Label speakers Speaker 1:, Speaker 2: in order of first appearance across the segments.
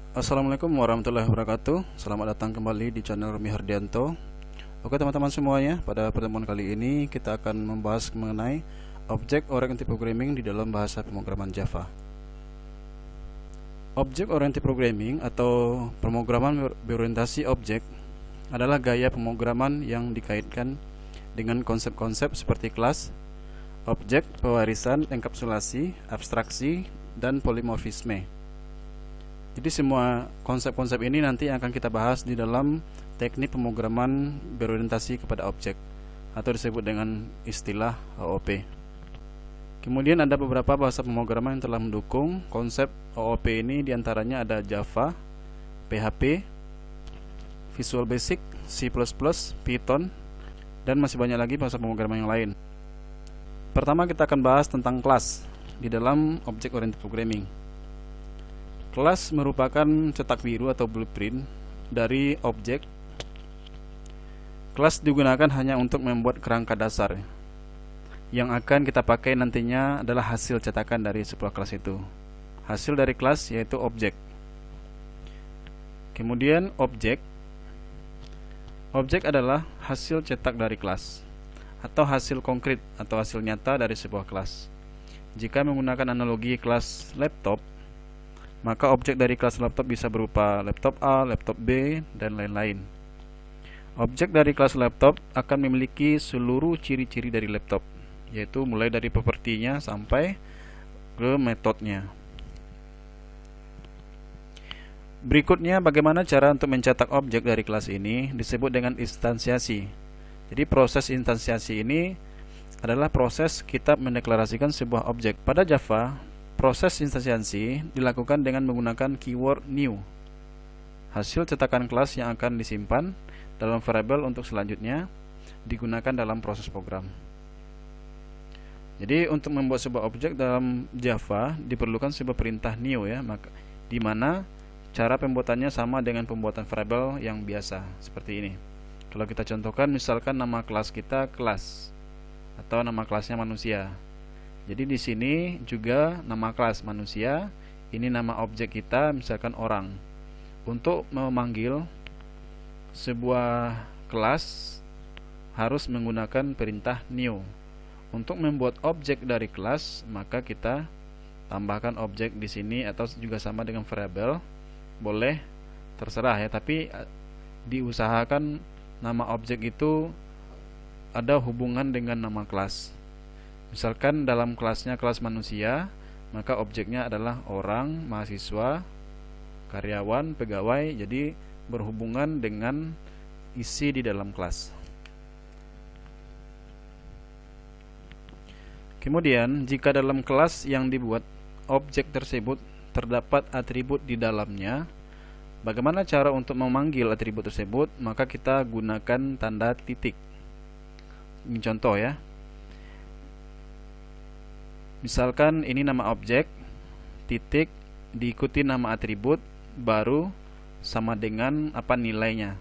Speaker 1: Assalamualaikum warahmatullahi wabarakatuh. Selamat datang kembali di channel Romi Hardianto. Oke teman-teman semuanya, pada pertemuan kali ini kita akan membahas mengenai Object Oriented Programming di dalam bahasa pemrograman Java. Object Oriented Programming atau pemrograman berorientasi objek adalah gaya pemrograman yang dikaitkan dengan konsep-konsep seperti kelas, objek, pewarisan, enkapsulasi, abstraksi, dan polimorfisme. Jadi semua konsep-konsep ini nanti akan kita bahas di dalam teknik pemrograman berorientasi kepada objek atau disebut dengan istilah OOP. Kemudian ada beberapa bahasa pemrograman yang telah mendukung konsep OOP ini, diantaranya ada Java, PHP, Visual Basic, C++, Python, dan masih banyak lagi bahasa pemrograman yang lain. Pertama kita akan bahas tentang kelas di dalam Object Oriented Programming. Kelas merupakan cetak biru atau blueprint dari objek. Kelas digunakan hanya untuk membuat kerangka dasar. Yang akan kita pakai nantinya adalah hasil cetakan dari sebuah kelas itu. Hasil dari kelas yaitu objek. Kemudian objek. Objek adalah hasil cetak dari kelas atau hasil konkret atau hasil nyata dari sebuah kelas. Jika menggunakan analogi kelas laptop, maka objek dari kelas laptop bisa berupa laptop A, laptop B, dan lain-lain. Objek dari kelas laptop akan memiliki seluruh ciri-ciri dari laptop, yaitu mulai dari propertinya sampai ke metodenya. Berikutnya, bagaimana cara untuk mencetak objek dari kelas ini disebut dengan instansiasi. Jadi proses instansiasi ini adalah proses kita mendeklarasikan sebuah objek. Pada Java, proses instansiasi dilakukan dengan menggunakan keyword new. Hasil cetakan kelas yang akan disimpan dalam variabel untuk selanjutnya digunakan dalam proses program. Jadi untuk membuat sebuah objek dalam Java diperlukan sebuah perintah new ya, di mana cara pembuatannya sama dengan pembuatan variabel yang biasa seperti ini. Kalau kita contohkan, misalkan nama kelas kita kelas atau nama kelasnya manusia. Jadi di sini juga nama kelas manusia, ini nama objek kita misalkan orang. Untuk memanggil sebuah kelas harus menggunakan perintah new. Untuk membuat objek dari kelas, maka kita tambahkan objek di sini atau juga sama dengan variabel. Boleh terserah ya, tapi diusahakan nama objek itu ada hubungan dengan nama kelas. Misalkan dalam kelasnya kelas manusia, maka objeknya adalah orang, mahasiswa, karyawan, pegawai, jadi berhubungan dengan isi di dalam kelas. Kemudian, jika dalam kelas yang dibuat objek tersebut terdapat atribut di dalamnya, bagaimana cara untuk memanggil atribut tersebut? Maka kita gunakan tanda titik. Ini contoh ya. Misalkan ini nama objek, titik, diikuti nama atribut, baru sama dengan apa nilainya.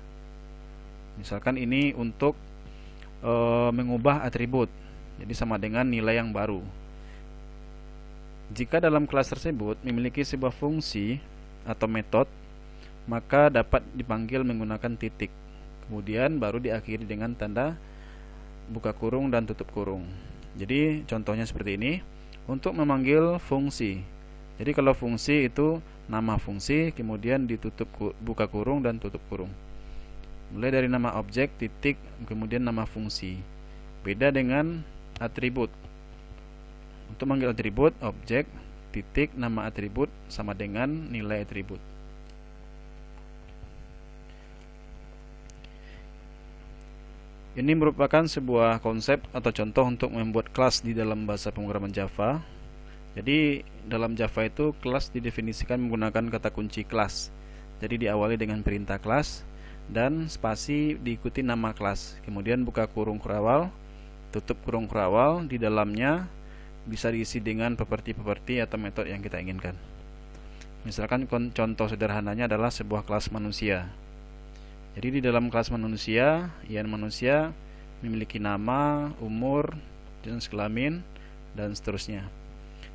Speaker 1: Misalkan ini untuk mengubah atribut, jadi sama dengan nilai yang baru. Jika dalam kelas tersebut memiliki sebuah fungsi atau metode, maka dapat dipanggil menggunakan titik. Kemudian baru diakhiri dengan tanda buka kurung dan tutup kurung. Jadi contohnya seperti ini. Untuk memanggil fungsi, jadi kalau fungsi itu nama fungsi, kemudian ditutup buka kurung dan tutup kurung. Mulai dari nama objek, titik, kemudian nama fungsi. Beda dengan atribut. Untuk manggil atribut, objek, titik, nama atribut sama dengan nilai atribut. Ini merupakan sebuah konsep atau contoh untuk membuat kelas di dalam bahasa pemrograman Java. Jadi dalam Java itu kelas didefinisikan menggunakan kata kunci kelas. Jadi diawali dengan perintah kelas dan spasi diikuti nama kelas. Kemudian buka kurung kurawal, tutup kurung kurawal, di dalamnya bisa diisi dengan properti-properti atau metode yang kita inginkan. Misalkan contoh sederhananya adalah sebuah kelas manusia. Jadi di dalam kelas manusia, manusia memiliki nama, umur, jenis kelamin, dan seterusnya.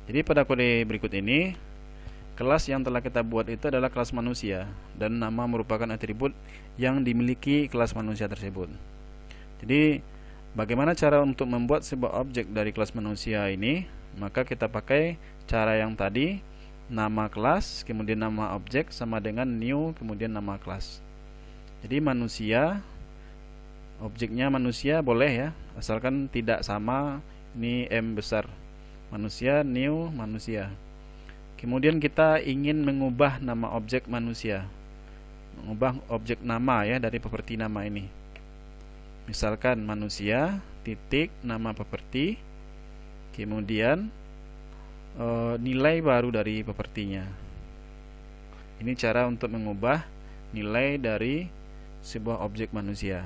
Speaker 1: Jadi pada kode berikut ini kelas yang telah kita buat itu adalah kelas manusia, dan nama merupakan atribut yang dimiliki kelas manusia tersebut. Jadi bagaimana cara untuk membuat sebuah objek dari kelas manusia ini? Maka kita pakai cara yang tadi, nama kelas kemudian nama objek sama dengan new kemudian nama kelas. Jadi manusia, objeknya manusia boleh ya, asalkan tidak sama ini M besar. Manusia, new, manusia. Kemudian kita ingin mengubah nama objek manusia, mengubah objek nama ya dari properti nama ini. Misalkan manusia titik nama properti, kemudian nilai baru dari propertinya. Ini cara untuk mengubah nilai dari sebuah objek manusia.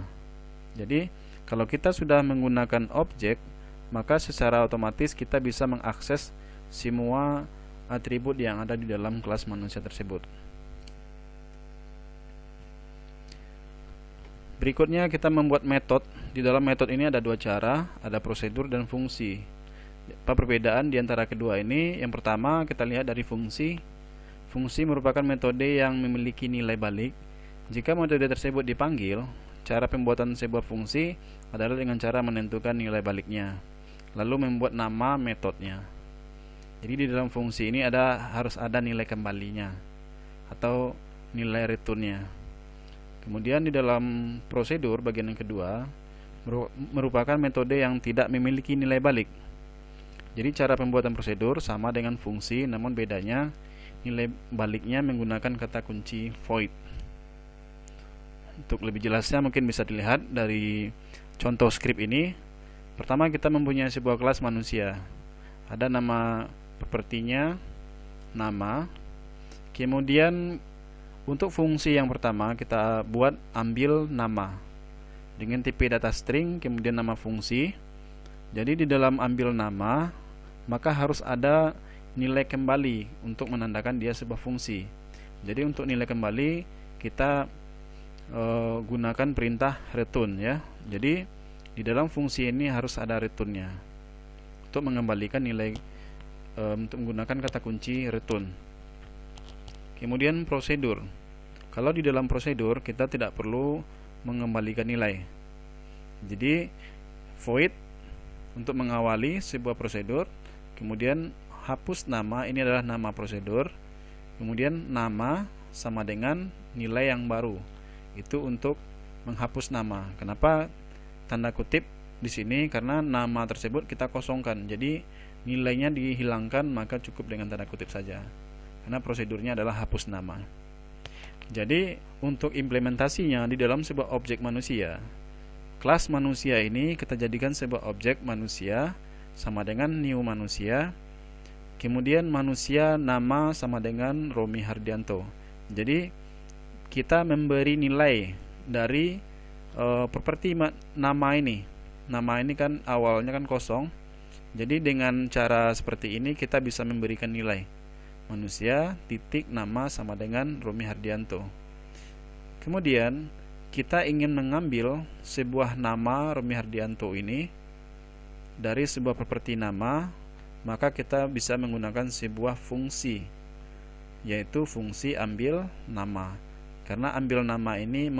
Speaker 1: Jadi kalau kita sudah menggunakan objek, maka secara otomatis kita bisa mengakses semua atribut yang ada di dalam kelas manusia tersebut. Berikutnya kita membuat metode. Di dalam metode ini ada dua cara, ada prosedur dan fungsi. Apa perbedaan di antara kedua ini? Yang pertama kita lihat dari fungsi. Fungsi merupakan metode yang memiliki nilai balik. Jika metode tersebut dipanggil, cara pembuatan sebuah fungsi adalah dengan cara menentukan nilai baliknya, lalu membuat nama metodenya. Jadi di dalam fungsi ini harus ada nilai kembalinya atau nilai returnnya. Kemudian di dalam prosedur bagian yang kedua merupakan metode yang tidak memiliki nilai balik. Jadi cara pembuatan prosedur sama dengan fungsi, namun bedanya nilai baliknya menggunakan kata kunci void. Untuk lebih jelasnya mungkin bisa dilihat dari contoh script ini. Pertama kita mempunyai sebuah kelas manusia. Ada nama propertinya, nama. Kemudian untuk fungsi yang pertama kita buat ambil nama dengan tipe data string, kemudian nama fungsi. Jadi di dalam ambil nama, maka harus ada nilai kembali untuk menandakan dia sebuah fungsi. Jadi untuk nilai kembali kita gunakan perintah return ya. Jadi di dalam fungsi ini harus ada returnnya untuk mengembalikan nilai, untuk menggunakan kata kunci return. Kemudian prosedur. Kalau di dalam prosedur kita tidak perlu mengembalikan nilai. Jadi void untuk mengawali sebuah prosedur, kemudian hapus nama, ini adalah nama prosedur, kemudian nama sama dengan nilai yang baru. Itu untuk menghapus nama. Kenapa tanda kutip di sini? Karena nama tersebut kita kosongkan. Jadi nilainya dihilangkan, maka cukup dengan tanda kutip saja. Karena prosedurnya adalah hapus nama. Jadi untuk implementasinya di dalam sebuah objek manusia, kelas manusia ini kita jadikan sebuah objek manusia sama dengan new manusia. Kemudian manusia nama sama dengan Romi Hardianto. Jadi kita memberi nilai dari properti nama ini. Nama ini kan awalnya kan kosong. Jadi dengan cara seperti ini kita bisa memberikan nilai manusia titik nama sama dengan Romi Hardianto. Kemudian kita ingin mengambil sebuah nama Romi Hardianto ini dari sebuah properti nama, maka kita bisa menggunakan sebuah fungsi, yaitu fungsi ambil nama. Karena ambil nama ini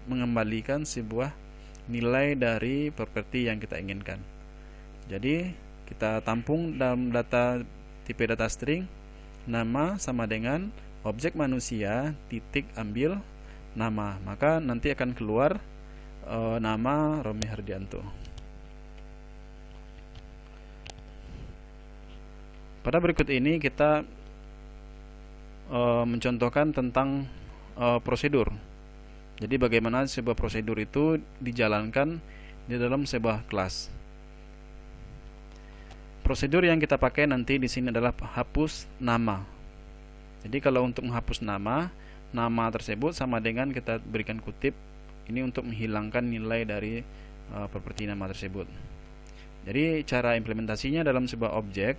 Speaker 1: mengembalikan sebuah nilai dari properti yang kita inginkan. Jadi kita tampung dalam data tipe data string, nama sama dengan objek manusia titik ambil nama, maka nanti akan keluar nama Romi Hardianto. Pada berikut ini kita mencontohkan tentang prosedur. Jadi bagaimana sebuah prosedur itu dijalankan di dalam sebuah kelas. Prosedur yang kita pakai nanti di sini adalah hapus nama. Jadi kalau untuk menghapus nama tersebut sama dengan kita berikan kutip ini untuk menghilangkan nilai dari properti nama tersebut. Jadi cara implementasinya dalam sebuah objek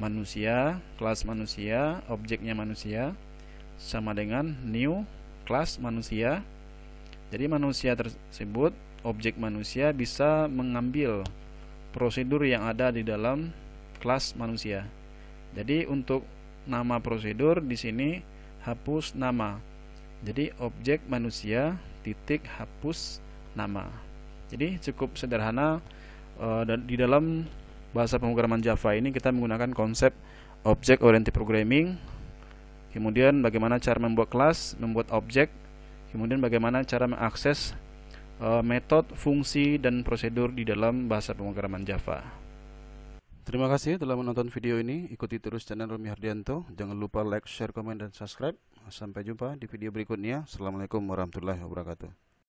Speaker 1: manusia, kelas manusia, objeknya manusia sama dengan new kelas manusia. Jadi manusia tersebut, objek manusia bisa mengambil prosedur yang ada di dalam kelas manusia. Jadi untuk nama prosedur, di sini hapus nama. Jadi objek manusia titik hapus nama. Jadi cukup sederhana. Dan di dalam bahasa pemrograman Java ini kita menggunakan konsep object oriented programming. Kemudian bagaimana cara membuat kelas, membuat objek, kemudian bagaimana cara mengakses metode, fungsi, dan prosedur di dalam bahasa pemrograman Java. Terima kasih telah menonton video ini. Ikuti terus channel Romi Hardianto. Jangan lupa like, share, komen, dan subscribe. Sampai jumpa di video berikutnya. Assalamualaikum warahmatullahi wabarakatuh.